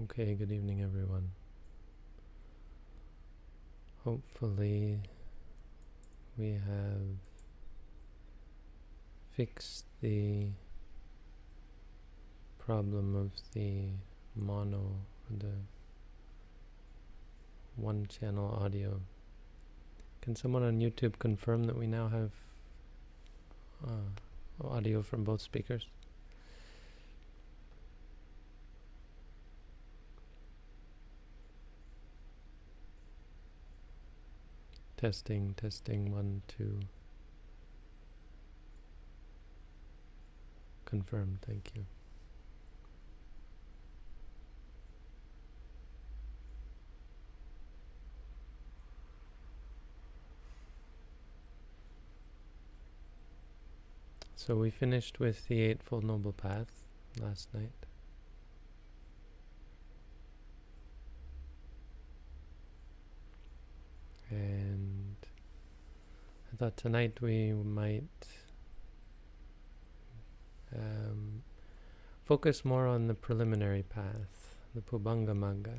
Okay, good evening everyone. Hopefully we have fixed the problem of the mono, the one channel audio. Can someone on YouTube confirm that we now have audio from both speakers? Testing, 1, 2. Confirmed, thank you. So we finished with the Eightfold Noble Path last night. And I thought tonight we might focus more on the preliminary path, the Pubanga Magga,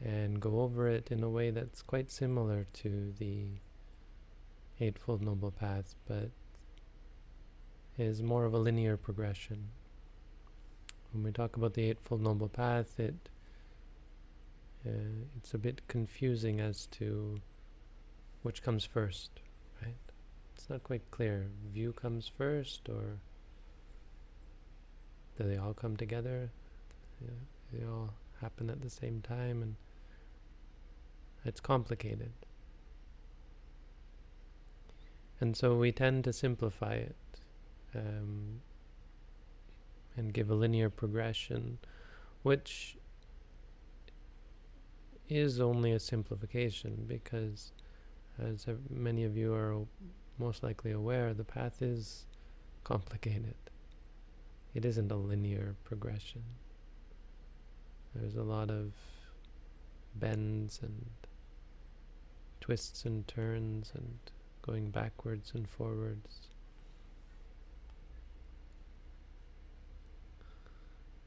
and go over it in a way that's quite similar to the Eightfold Noble Path, but is more of a linear progression. When we talk about the Eightfold Noble Path, it's a bit confusing as to which comes first, right? It's not quite clear. View comes first, or do they all come together? Yeah, they all happen at the same time, and it's complicated. And so we tend to simplify it and give a linear progression, which is only a simplification because, as many of you are most likely aware, the path is complicated. It isn't a linear progression. There's a lot of bends and twists and turns and going backwards and forwards.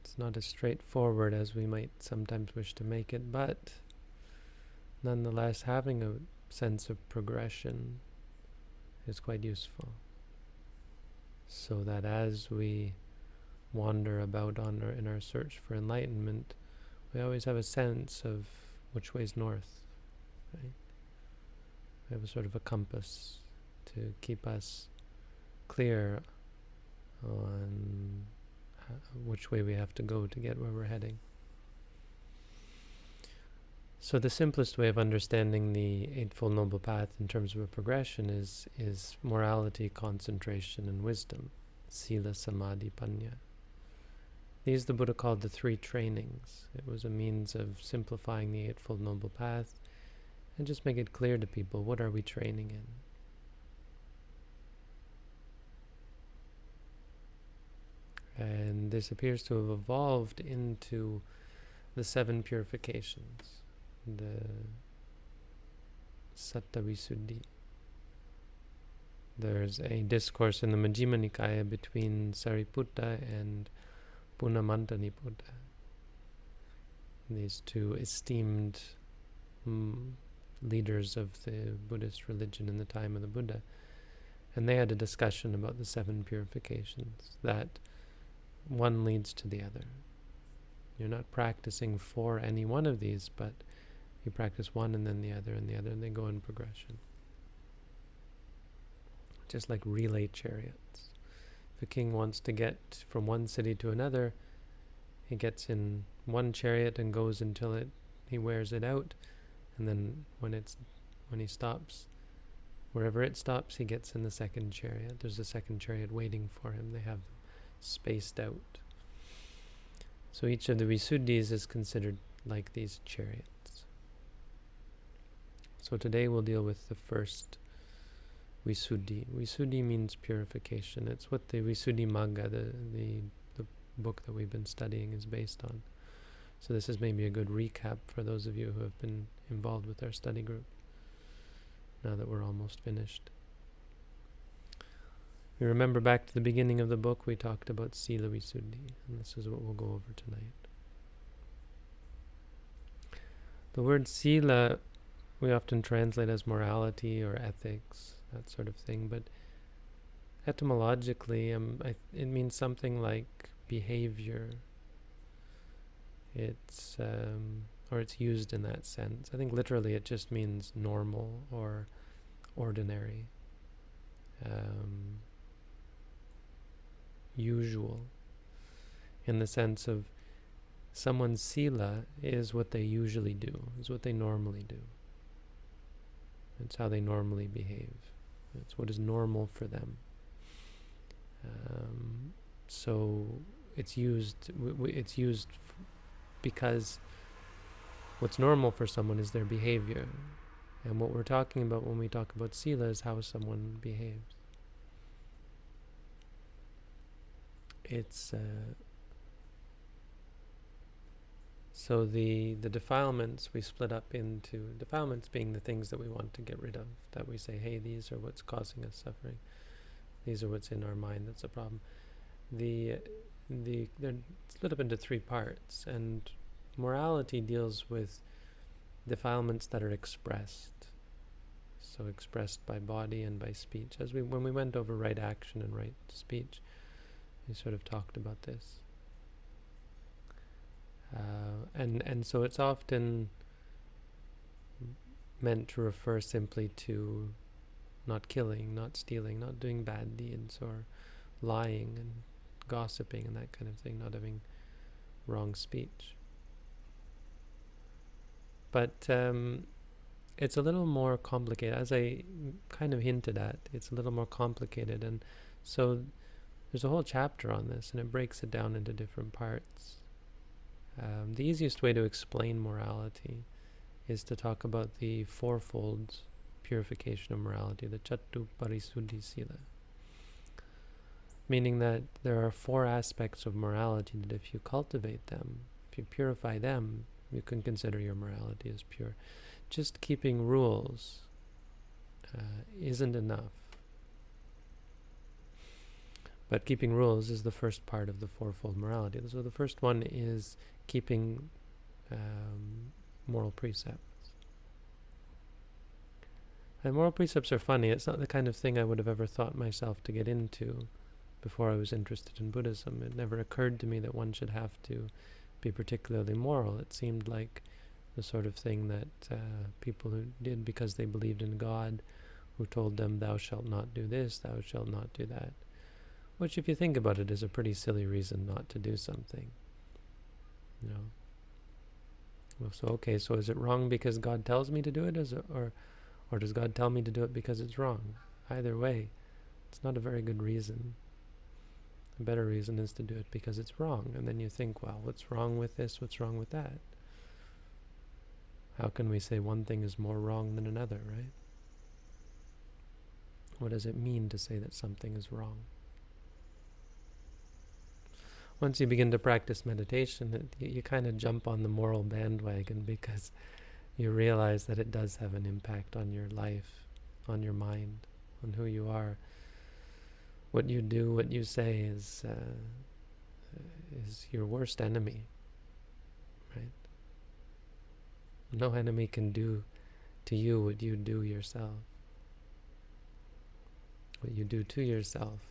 It's not as straightforward as we might sometimes wish to make it, but nonetheless, having a sense of progression is quite useful, so that as we wander about in our search for enlightenment, we always have a sense of which way's north, right? We have a sort of a compass to keep us clear on which way we have to go to get where we're heading. So the simplest way of understanding the Eightfold Noble Path in terms of a progression is morality, concentration, and wisdom. Sila, Samadhi, Panya. These the Buddha called the three trainings. It was a means of simplifying the Eightfold Noble Path and just make it clear to people, what are we training in? And this appears to have evolved into the 7 purifications, the Satta Visuddhi. There's a discourse in the Majjhima Nikaya between Sariputta and Punamantaniputa, these two esteemed leaders of the Buddhist religion in the time of the Buddha. And they had a discussion about the 7 purifications, that one leads to the other. You're not practicing for any one of these, but you practice one and then the other and the other, and they go in progression. Just like relay chariots. If a king wants to get from one city to another, he gets in one chariot and goes until he wears it out, and then when he stops, wherever it stops, he gets in the second chariot. There's a second chariot waiting for him. They have them spaced out. So each of the Visuddhis is considered like these chariots. So today we'll deal with the first Visuddhi. Visuddhi means purification. It's what the Visuddhi Magga, the book that we've been studying, is based on. So this is maybe a good recap for those of you who have been involved with our study group, now that we're almost finished. We remember back to the beginning of the book, we talked about Sila Visuddhi, and this is what we'll go over tonight. The word sila we often translate as morality or ethics, that sort of thing, but etymologically, it means something like behavior. It's or it's used in that sense. I think literally it just means normal or ordinary, usual, in the sense of someone's sila is what they usually do, is what they normally do. It's how they normally behave. It's what is normal for them. So it's used. It's used because what's normal for someone is their behavior, and what we're talking about when we talk about sila is how someone behaves. It's so the defilements we split up into defilements being the things that we want to get rid of, that we say, hey, these are what's causing us suffering. These are what's in our mind that's a problem. They're split up into three parts, and morality deals with defilements that are expressed. So expressed by body and by speech. When we went over right action and right speech, we sort of talked about this. And so it's often meant to refer simply to not killing, not stealing, not doing bad deeds, or lying and gossiping and that kind of thing, not having wrong speech. But it's a little more complicated. As I kind of hinted at, it's a little more complicated. And so there's a whole chapter on this, and it breaks it down into different parts. The easiest way to explain morality is to talk about the fourfold purification of morality, the Chattu Parisuddhi Sila. Meaning that there are four aspects of morality that if you cultivate them, if you purify them, you can consider your morality as pure. Just keeping rules isn't enough. But keeping rules is the first part of the fourfold morality. So the first one is keeping moral precepts. And moral precepts are funny. It's not the kind of thing I would have ever thought myself to get into before I was interested in Buddhism. It never occurred to me that one should have to be particularly moral. It seemed like the sort of thing that people who did because they believed in God, who told them, thou shalt not do this, thou shalt not do that. Which, if you think about it, is a pretty silly reason not to do something. You know. Well, so is it wrong because God tells me to do it, or does God tell me to do it because it's wrong? Either way, it's not a very good reason. A better reason is to do it because it's wrong. And then you think, well, what's wrong with this? What's wrong with that? How can we say one thing is more wrong than another, right? What does it mean to say that something is wrong? Once you begin to practice meditation, you kind of jump on the moral bandwagon because you realize that it does have an impact on your life, on your mind, on who you are. What you do, what you say is your worst enemy, right? No enemy can do to you what you do yourself. What you do to yourself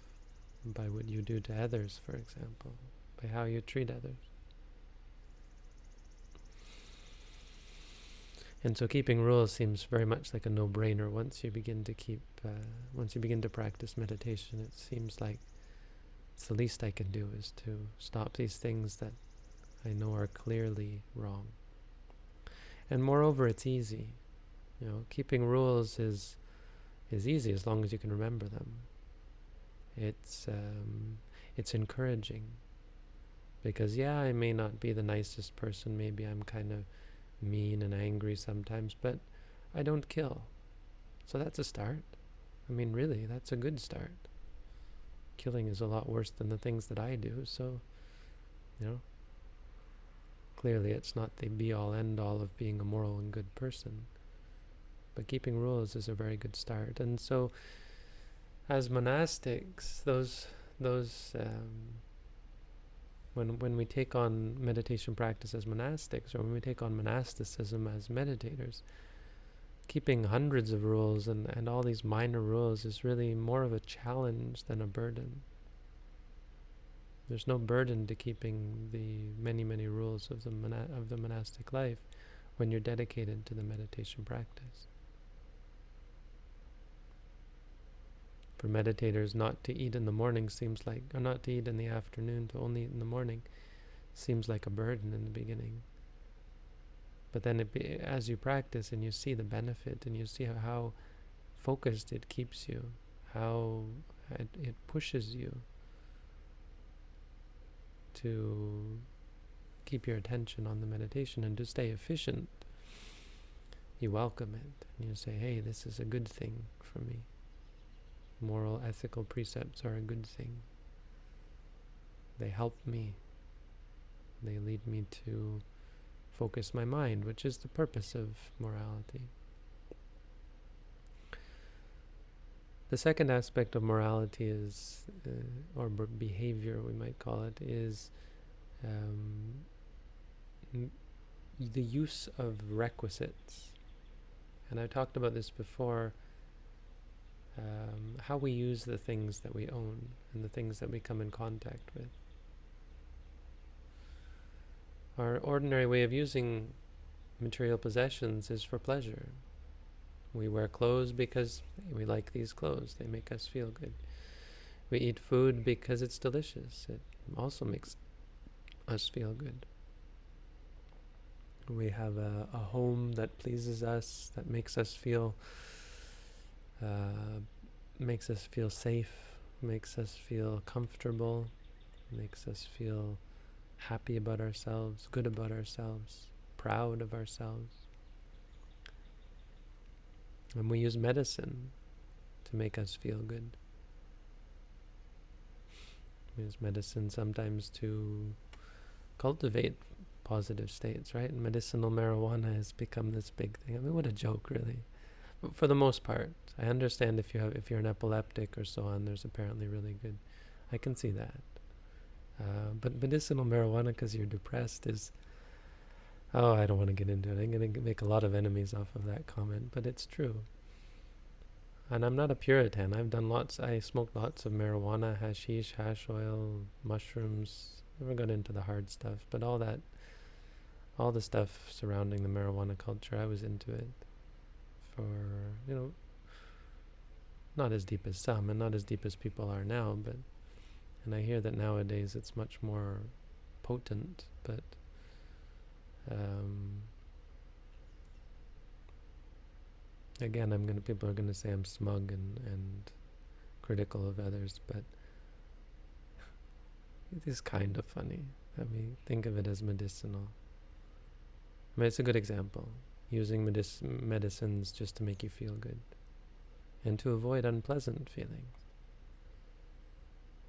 by what you do to others, for example, by how you treat others. And so keeping rules seems very much like a no-brainer. Once you begin to practice meditation, it seems like it's the least I can do is to stop these things that I know are clearly wrong. And moreover, it's easy. You know, keeping rules is easy as long as you can remember them. It's encouraging. Because I may not be the nicest person, maybe I'm kind of mean and angry sometimes, but I don't kill. So that's a start. I mean, really, that's a good start. Killing is a lot worse than the things that I do, so, clearly it's not the be-all, end-all of being a moral and good person. But keeping rules is a very good start. And so, as monastics, those when we take on meditation practice as monastics, or when we take on monasticism as meditators, keeping hundreds of rules and all these minor rules is really more of a challenge than a burden. There's no burden to keeping the many, many rules of the monastic life when you're dedicated to the meditation practice. For meditators, not to eat in the morning seems like, or not to eat in the afternoon, to only eat in the morning, seems like a burden in the beginning. But then as you practice and you see the benefit and you see how focused it keeps you, how it pushes you to keep your attention on the meditation and to stay efficient, you welcome it and you say, hey, this is a good thing for me. Moral, ethical precepts are a good thing. They help me. They lead me to focus my mind, which is the purpose of morality. The second aspect of morality is, or behavior we might call it, is the use of requisites. And I talked about this before, how we use the things that we own and the things that we come in contact with. Our ordinary way of using material possessions is for pleasure. We wear clothes because we like these clothes. They make us feel good. We eat food because it's delicious. It also makes us feel good. We have a home that pleases us, that makes us feel safe, makes us feel comfortable, makes us feel happy about ourselves, good about ourselves, proud of ourselves. And we use medicine to make us feel good. We use medicine sometimes to cultivate positive states, right? And medicinal marijuana has become this big thing. I mean, what a joke, really. But for the most part, I understand if you're an epileptic or so on, there's apparently really good. I can see that. But medicinal marijuana because you're depressed is... Oh, I don't want to get into it. I'm going to make a lot of enemies off of that comment, but it's true. And I'm not a Puritan. I smoked lots of marijuana, hashish, hash oil, mushrooms. Never got into the hard stuff, but all the stuff surrounding the marijuana culture, I was into it for, not as deep as some and not as deep as people are now, and I hear that nowadays it's much more potent, but again, people are going to say I'm smug and critical of others, but it is kind of funny. I mean, think of it as medicinal. I mean, it's a good example. Using medicines just to make you feel good and to avoid unpleasant feelings.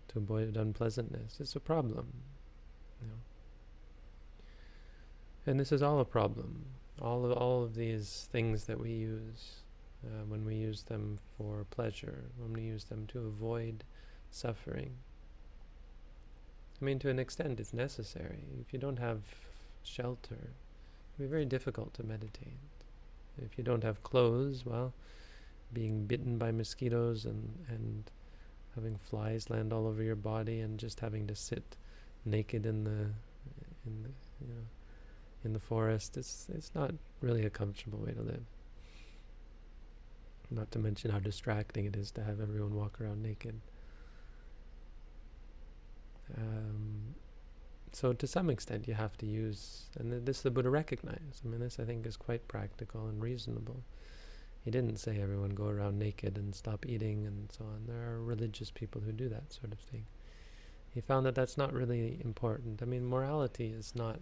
To avoid unpleasantness. It's a problem. And this is all a problem. All of these things that we use, when we use them for pleasure, when we use them to avoid suffering. I mean, to an extent, it's necessary. If you don't have shelter, it'll be very difficult to meditate. If you don't have clothes, well, being bitten by mosquitoes and having flies land all over your body and just having to sit naked in the forest, it's not really a comfortable way to live. Not to mention how distracting it is to have everyone walk around naked. So to some extent you have to use, and this the Buddha recognized. I mean, this I think is quite practical and reasonable. He didn't say everyone go around naked and stop eating and so on. There are religious people who do that sort of thing. He found that that's not really important. I mean, morality is not...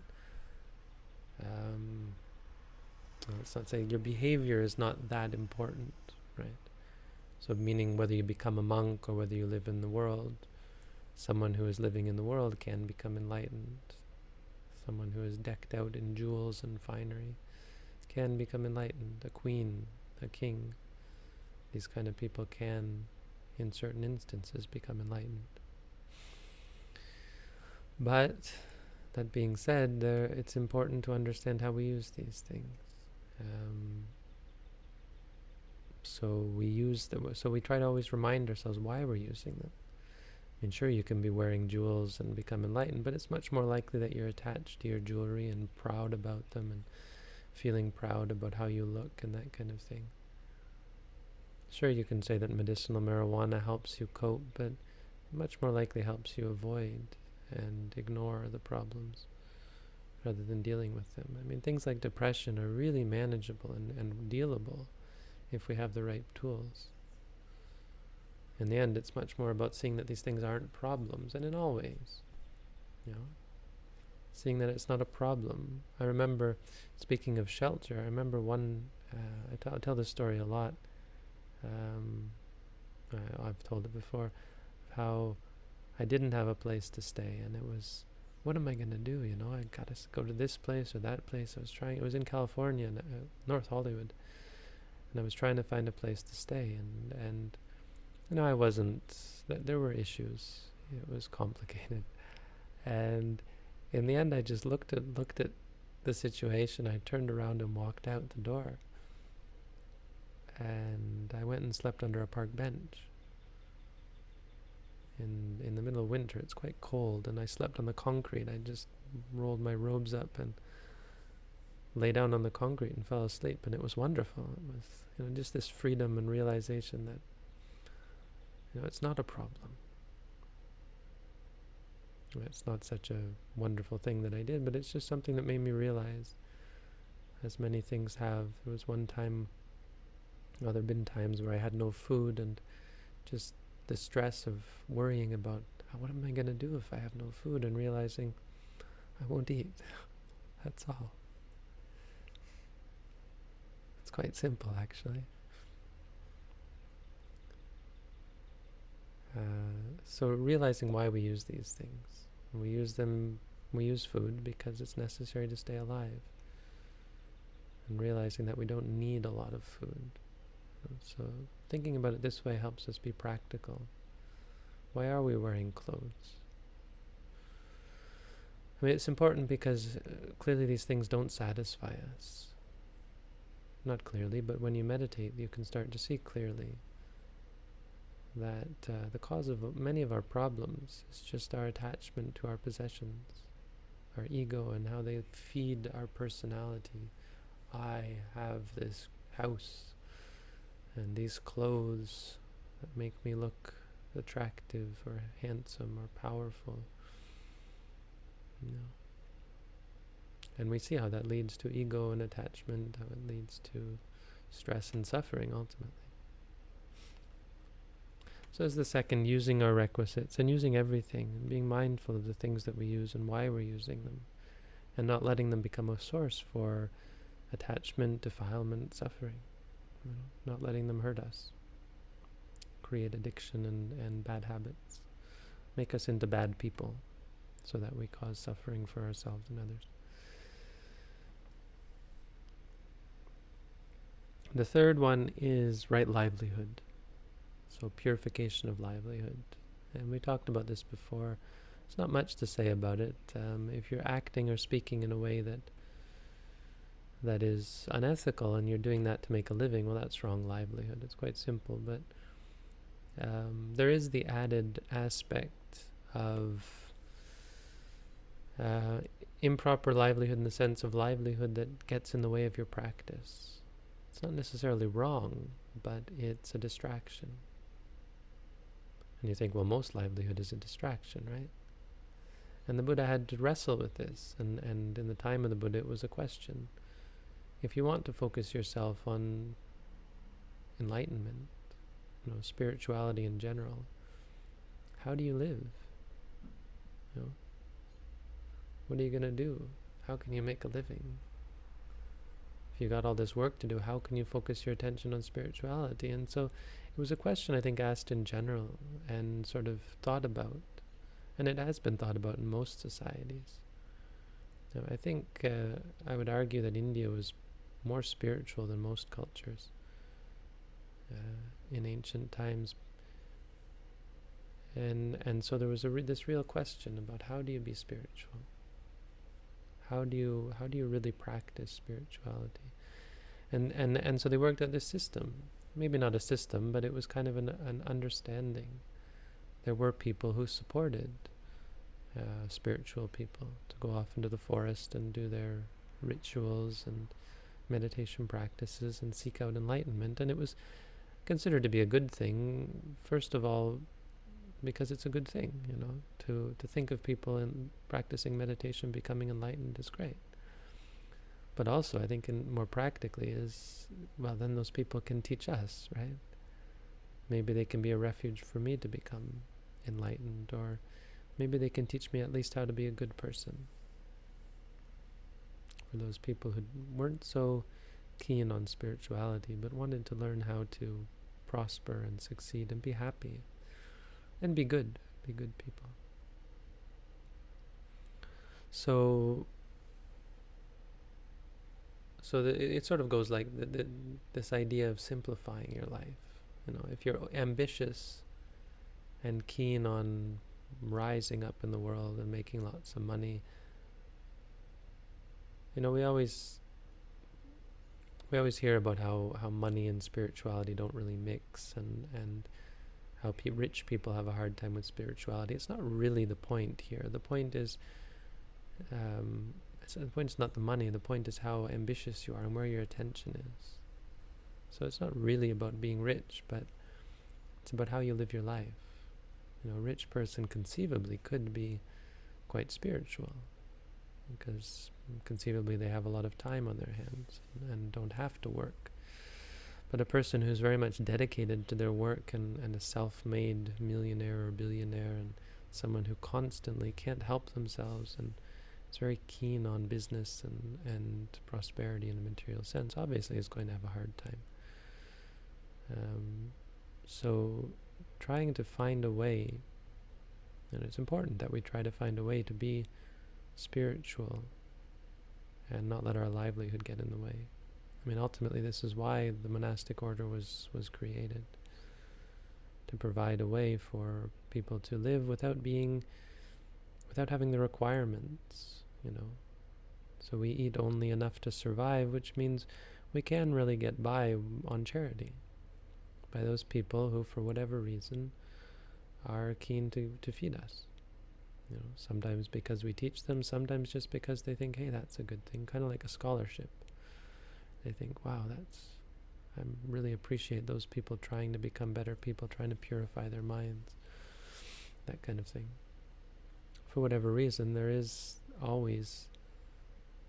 let's not say your behavior is not that important, right? So meaning whether you become a monk or whether you live in the world, someone who is living in the world can become enlightened. Someone who is decked out in jewels and finery can become enlightened. A queen, a king, these kind of people can, in certain instances, become enlightened. But that being said, it's important to understand how we use these things. So we try to always remind ourselves why we're using them. I mean, sure, you can be wearing jewels and become enlightened, but it's much more likely that you're attached to your jewelry and proud about them and feeling proud about how you look and that kind of thing. Sure, you can say that medicinal marijuana helps you cope, but it much more likely helps you avoid and ignore the problems rather than dealing with them. I mean, things like depression are really manageable and dealable if we have the right tools. In the end, it's much more about seeing that these things aren't problems, and in all ways, seeing that it's not a problem. I remember, speaking of shelter, I remember I tell this story a lot. I've told it before, how I didn't have a place to stay, and it was, what am I going to do? I got to go to this place or that place. It was in California, North Hollywood, and I was trying to find a place to stay, and I wasn't, there were issues. It was complicated. And in the end, I just looked at the situation. I turned around and walked out the door. And I went and slept under a park bench. In the middle of winter, it's quite cold, and I slept on the concrete. I just rolled my robes up and lay down on the concrete and fell asleep, and it was wonderful. It was, just this freedom and realization that, it's not a problem. It's not such a wonderful thing that I did, but it's just something that made me realize, as many things have. There was one time, there have been times where I had no food, and just the stress of worrying about, what am I going to do if I have no food, and realizing I won't eat. That's all. It's quite simple, actually. So realizing why we use these things. We use food because it's necessary to stay alive. And realizing that we don't need a lot of food. So thinking about it this way helps us be practical. Why are we wearing clothes? I mean, it's important because clearly these things don't satisfy us. Not clearly, but when you meditate, you can start to see clearly that the cause of many of our problems is just our attachment to our possessions, our ego, and how they feed our personality. I have this house and these clothes that make me look attractive or handsome or powerful. And we see how that leads to ego and attachment, how it leads to stress and suffering ultimately. So as the second, using our requisites and using everything, and being mindful of the things that we use and why we're using them, and not letting them become a source for attachment, defilement, suffering. Not letting them hurt us, create addiction and bad habits, make us into bad people, so that we cause suffering for ourselves and others. The third one is right livelihood. So purification of livelihood. And we talked about this before. There's not much to say about it. If you're acting or speaking in a way that is unethical, and you're doing that to make a living, well, that's wrong livelihood. It's quite simple, but there is the added aspect of improper livelihood, in the sense of livelihood that gets in the way of your practice. It's not necessarily wrong, but it's a distraction. And you think, well, most livelihood is a distraction, right? And the Buddha had to wrestle with this, and in the time of the Buddha it was a question. If you want to focus yourself on enlightenment, spirituality in general, how do you live? What are you going to do? How can you make a living? If you got all this work to do, how can you focus your attention on spirituality? And so it was a question, I think, asked in general and sort of thought about. And it has been thought about in most societies. Now, I think I would argue that India was more spiritual than most cultures in ancient times. And so there was this real question about how do you be spiritual? How do you really practice spirituality? And so they worked out this system. Maybe not a system, but it was kind of an understanding. There were people who supported spiritual people to go off into the forest and do their rituals and meditation practices and seek out enlightenment. And it was considered to be a good thing, first of all, because it's a good thing, to think of people in practicing meditation becoming enlightened is great. But also, I think more practically is, well, then those people can teach us, right? Maybe they can be a refuge for me to become enlightened, or maybe they can teach me at least how to be a good person. For those people who weren't so keen on spirituality, but wanted to learn how to prosper and succeed and be happy and be good people. So it sort of goes like this idea of simplifying your life. If you're ambitious and keen on rising up in the world and making lots of money, we always hear about how money and spirituality don't really mix, and how rich people have a hard time with spirituality. It's not really the point here. The point is, the point is not the money. The point is how ambitious you are and where your attention is. So it's not really about being rich, but it's about how you live your life. A rich person conceivably could be quite spiritual, because conceivably they have a lot of time on their hands and don't have to work. But a person who's very much dedicated to their work and a self-made millionaire or billionaire, and someone who constantly can't help themselves and is very keen on business and prosperity in a material sense, obviously is going to have a hard time. So trying to find a way, and it's important that we try to find a way to be spiritual and not let our livelihood get in the way. Ultimately this is why the monastic order was created, to provide a way for people to live without having the requirements, So we eat only enough to survive, which means we can really get by on charity, by those people who, for whatever reason, are keen to feed us. Sometimes because we teach them, sometimes just because they think, hey, that's a good thing, kind of like a scholarship. They think, wow, I really appreciate those people trying to become better people, trying to purify their minds, that kind of thing. For whatever reason, there is always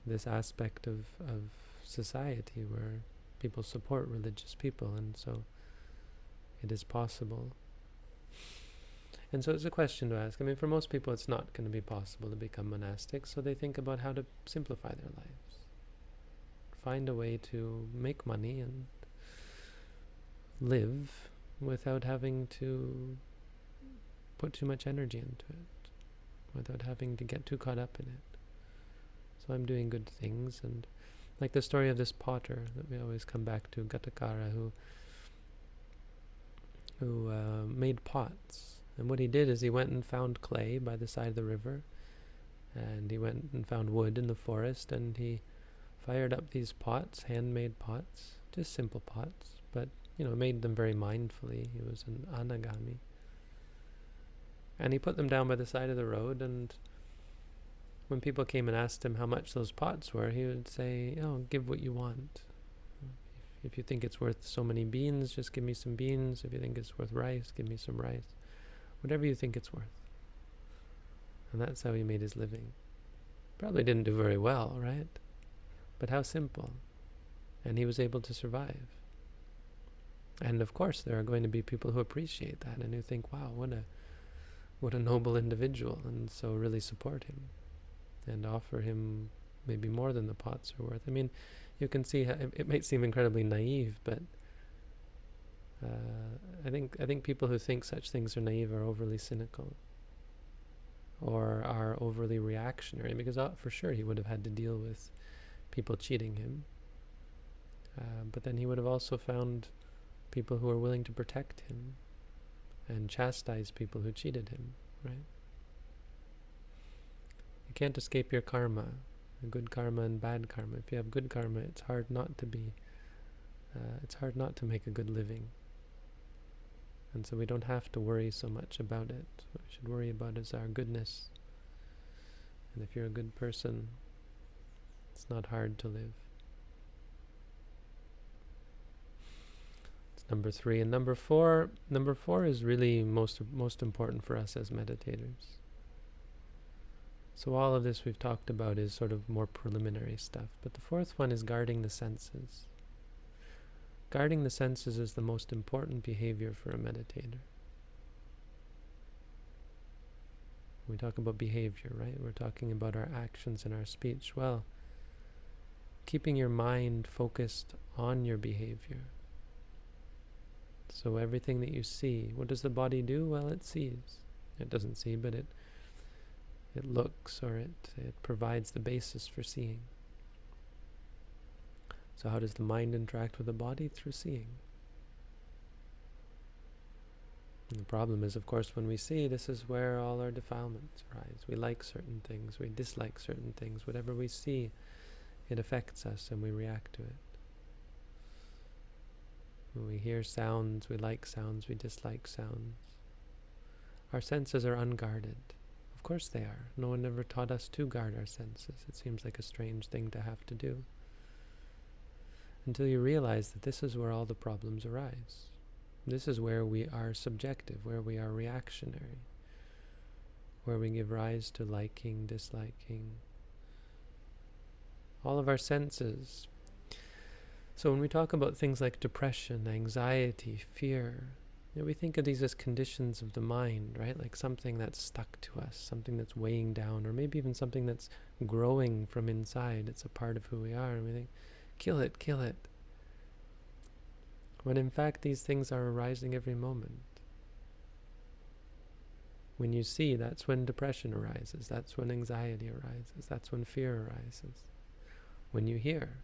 this aspect of society where people support religious people, and so it is possible. And so it's a question to ask. For most people it's not going to be possible to become monastic, so they think about how to simplify their lives. Find a way to make money and live without having to put too much energy into it, without having to get too caught up in it. So I'm doing good things, and like the story of this potter that we always come back to, Gatakara, who made pots. And what he did is he went and found clay by the side of the river, and he went and found wood in the forest, and he fired up these pots, handmade pots, just simple pots, but made them very mindfully. He was an anagami. And he put them down by the side of the road, and when people came and asked him how much those pots were, he would say, give what you want. If you think it's worth so many beans, just give me some beans. If you think it's worth rice, give me some rice. Whatever you think it's worth. And that's how he made his living. Probably didn't do very well, right? But how simple. And he was able to survive. And of course there are going to be people who appreciate that and who think, wow, what a noble individual, and so really support him and offer him maybe more than the pots are worth. You can see how it might seem incredibly naive, but I think people who think such things are naive are overly cynical, or are overly reactionary, because for sure he would have had to deal with people cheating him, but then he would have also found people who are willing to protect him and chastise people who cheated him, right? You can't escape your karma, good karma and bad karma. If you have good karma, it's hard not to make a good living. And so we don't have to worry so much about it. What we should worry about is our goodness. And if you're a good person, it's not hard to live. It's number 3. And number four is really most important for us as meditators. So all of this we've talked about is sort of more preliminary stuff. But the 4th one is guarding the senses. Guarding the senses is the most important behavior for a meditator. We talk about behavior, right? We're talking about our actions and our speech. Well, keeping your mind focused on your behavior. So everything that you see, what does the body do? Well, it sees. It doesn't see, but it looks, or it provides the basis for seeing. So how does the mind interact with the body? Through seeing. And the problem is, of course, when we see, this is where all our defilements arise. We like certain things, we dislike certain things. Whatever we see, it affects us and we react to it. When we hear sounds, we like sounds, we dislike sounds. Our senses are unguarded. Of course they are. No one ever taught us to guard our senses. It seems like a strange thing to have to do. Until you realize that this is where all the problems arise. This is where we are subjective, where we are reactionary, where we give rise to liking, disliking, all of our senses. So when we talk about things like depression, anxiety, fear, we think of these as conditions of the mind, right? Like something that's stuck to us, something that's weighing down, or maybe even something that's growing from inside. It's a part of who we are, and we think, kill it, kill it. When in fact these things are arising every moment. When you see, that's when depression arises, that's when anxiety arises, that's when fear arises. When you hear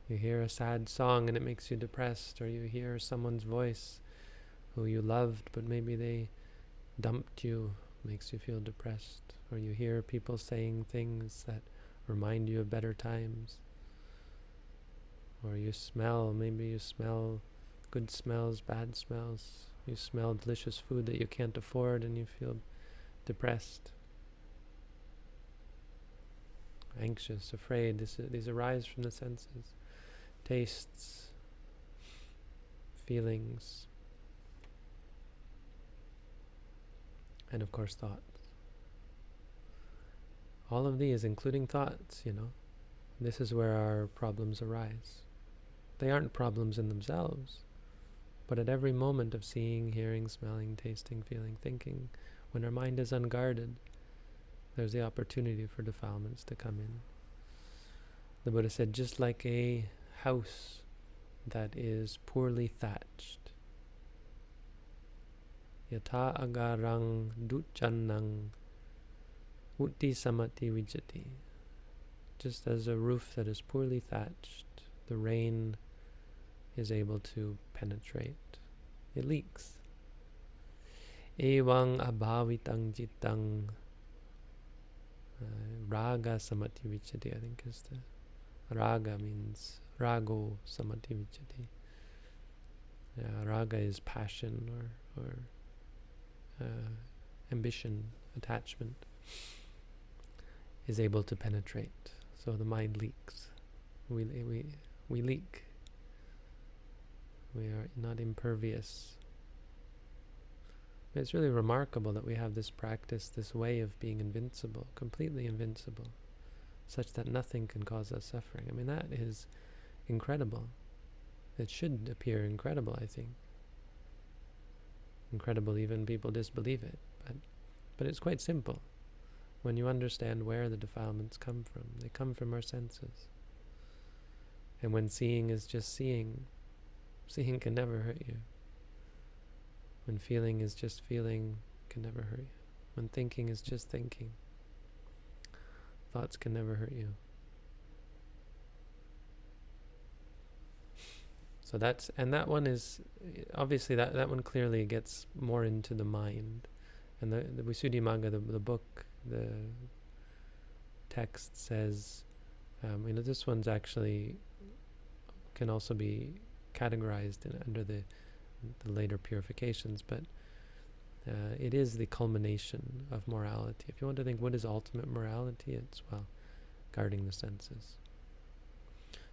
a sad song and it makes you depressed, or you hear someone's voice who you loved but maybe they dumped you, makes you feel depressed. Or you hear people saying things that remind you of better times. Or you smell, maybe you smell good smells, bad smells. You smell delicious food that you can't afford and you feel depressed, anxious, afraid. These arise from the senses. Tastes, feelings, and of course thoughts. All of these, including thoughts, this is where our problems arise. They aren't problems in themselves, but at every moment of seeing, hearing, smelling, tasting, feeling, thinking, when our mind is unguarded, there's the opportunity for defilements to come in. The Buddha said, just like a house that is poorly thatched, yatha agarang duchanang utti samati vijati. Just as a roof that is poorly thatched, the rain is able to penetrate. It leaks. Evang abhavitang jitang raga samati vijati, I think is the raga means rago samati vijati. Raga is passion or ambition, attachment, is able to penetrate. So the mind leaks. We leak. We are not impervious. It's really remarkable that we have this practice, this way of being invincible, completely invincible, such that nothing can cause us suffering. I mean, that is incredible. It should appear incredible, I think. Incredible, even people disbelieve it. But it's quite simple. When you understand where the defilements come from, they come from our senses. And when seeing is just seeing can never hurt you. When feeling is just feeling, can never hurt you. When thinking is just thinking, thoughts can never hurt you. So that one is, obviously that one clearly gets more into the mind. And the Visuddhimagga, the book, the text says, this one's actually can also be categorized under the later purifications, but it is the culmination of morality. If you want to think what is ultimate morality, it's, well, guarding the senses.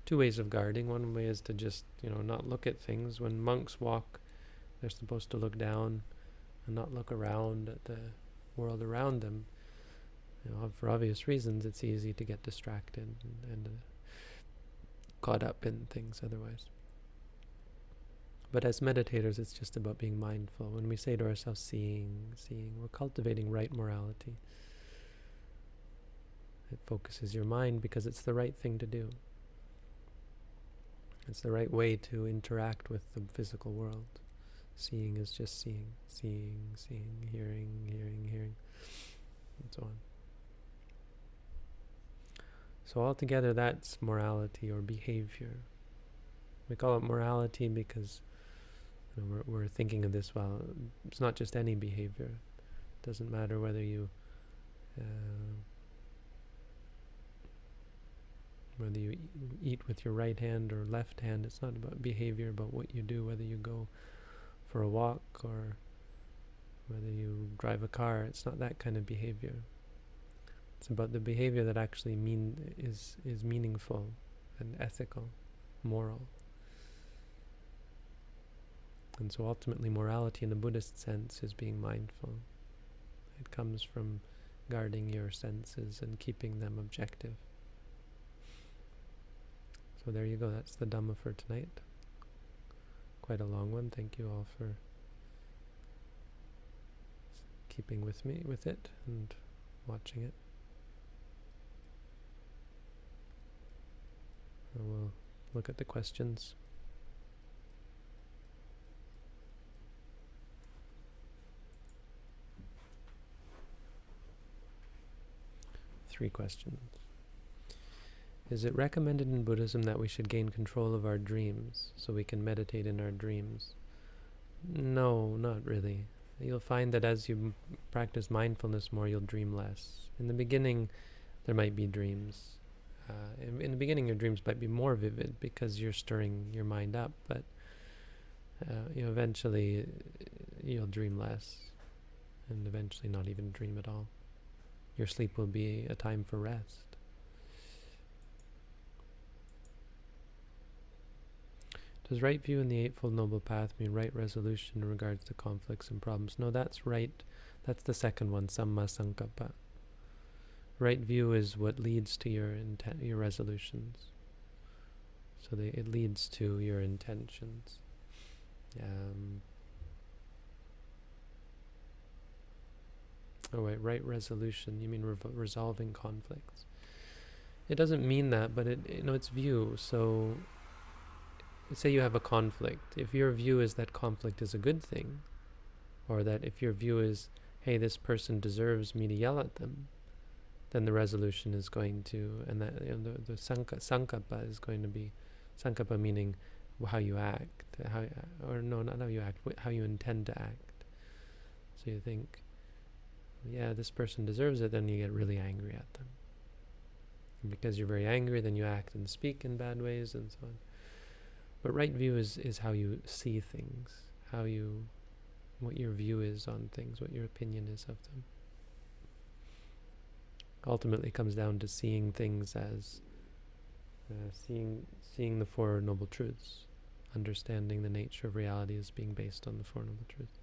Two ways of guarding. One way is to just, not look at things. When monks walk, they're supposed to look down and not look around at the world around them. For obvious reasons, it's easy to get distracted and caught up in things otherwise. But as meditators, it's just about being mindful. When we say to ourselves, seeing, we're cultivating right morality. It focuses your mind because it's the right thing to do. It's the right way to interact with the physical world. Seeing is just seeing, hearing, and so on. So altogether, that's morality or behavior. We call it morality because we're thinking of this, well, it's not just any behavior. It doesn't matter whether you eat with your right hand or left hand. It's not about behavior, but what you do, whether you go for a walk or whether you drive a car. It's not that kind of behavior. It's about the behavior that actually is meaningful and ethical, moral. And so ultimately morality in the Buddhist sense is being mindful. It comes from guarding your senses and keeping them objective. So there you go, that's the Dhamma for tonight. Quite a long one. Thank you all for keeping with me with it and watching it. And we'll look at the questions. Three questions. Is it recommended in Buddhism that we should gain control of our dreams so we can meditate in our dreams? No, not really. You'll find that as you practice mindfulness more, you'll dream less. In the beginning, there might be dreams. In the beginning, your dreams might be more vivid because you're stirring your mind up, but eventually you'll dream less and eventually not even dream at all. Your sleep will be a time for rest. Does right view in the Eightfold Noble Path mean right resolution in regards to conflicts and problems? No, that's right. That's the second one, samma sankappa. Right view is what leads to your resolutions. So it leads to your intentions. Right resolution. You mean resolving conflicts? It doesn't mean that, but it's view. So say you have a conflict. If your view is that conflict is a good thing, or that if your view is, hey, this person deserves me to yell at them, then the resolution is going to, and that the sankappa is going to be, sankappa meaning how you act, not how you act, how you intend to act. So you think, yeah, this person deserves it, then you get really angry at them. And because you're very angry, then you act and speak in bad ways and so on. But right view is how you see things, what your view is on things, what your opinion is of them. Ultimately comes down to seeing things as seeing the Four Noble Truths, understanding the nature of reality as being based on the Four Noble Truths.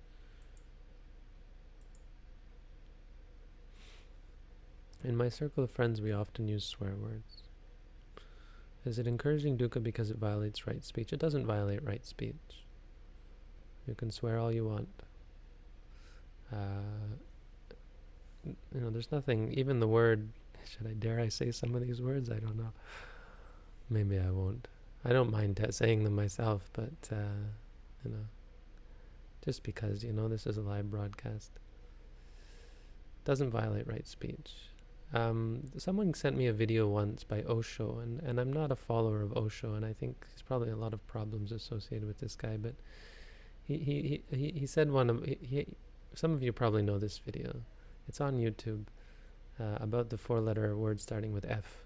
In my circle of friends, we often use swear words. Is it encouraging dukkha because it violates right speech? It doesn't violate right speech. You can swear all you want. There's nothing, even the word, dare I say some of these words? I don't know. Maybe I won't. I don't mind saying them myself, but, just because, this is a live broadcast. Doesn't violate right speech. Someone sent me a video once by Osho, and I'm not a follower of Osho, and I think there's probably a lot of problems associated with this guy, but he said some of you probably know this video. It's on YouTube, about the four-letter word starting with F.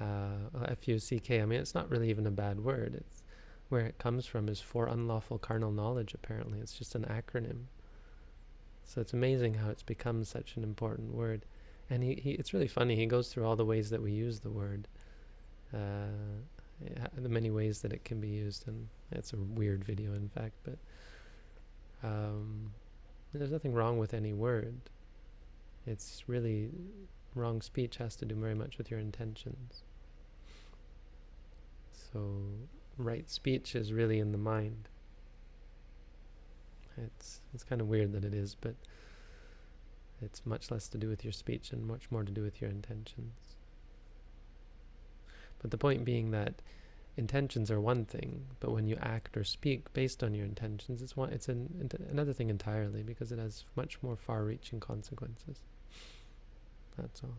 F-U-C-K. I mean, it's not really even a bad word. It's where it comes from is for unlawful carnal knowledge, apparently. It's just an acronym. So it's amazing how it's become such an important word. And it's really funny. He goes through all the ways that we use the word, the many ways that it can be used. And it's a weird video, in fact. But there's nothing wrong with any word. It's really, wrong speech has to do very much with your intentions. So right speech is really in the mind. It's kind of weird that it is, but it's much less to do with your speech and much more to do with your intentions. But the point being that intentions are one thing, but when you act or speak based on your intentions, it's another thing entirely, because it has much more far-reaching consequences. That's all.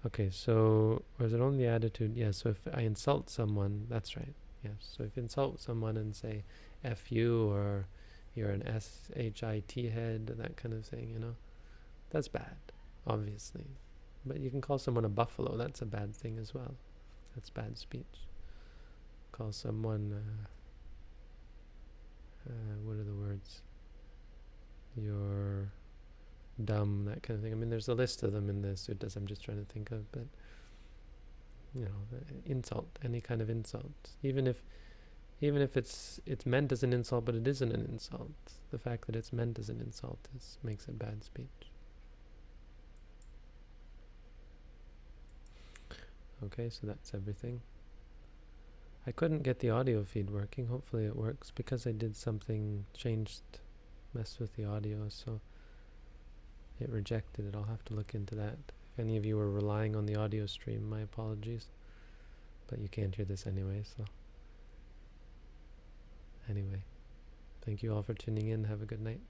Okay, so was it only attitude? Yeah, so if I insult someone, that's right. Yes, so if you insult someone and say F you, or you're an S-H-I-T head, that kind of thing, that's bad, obviously. But you can call someone a buffalo, that's a bad thing as well. That's bad speech. Call someone, what are the words? You're dumb, that kind of thing. I mean, there's a list of them in the suttas I'm just trying to think of, but, insult, any kind of insult. Even if it's meant as an insult, but it isn't an insult. The fact that it's meant as an insult makes it bad speech. Okay, so that's everything. I couldn't get the audio feed working. Hopefully it works, because I did something, messed with the audio, so it rejected it. I'll have to look into that. If any of you are relying on the audio stream, my apologies. But you can't hear this anyway, so... Anyway, thank you all for tuning in. Have a good night.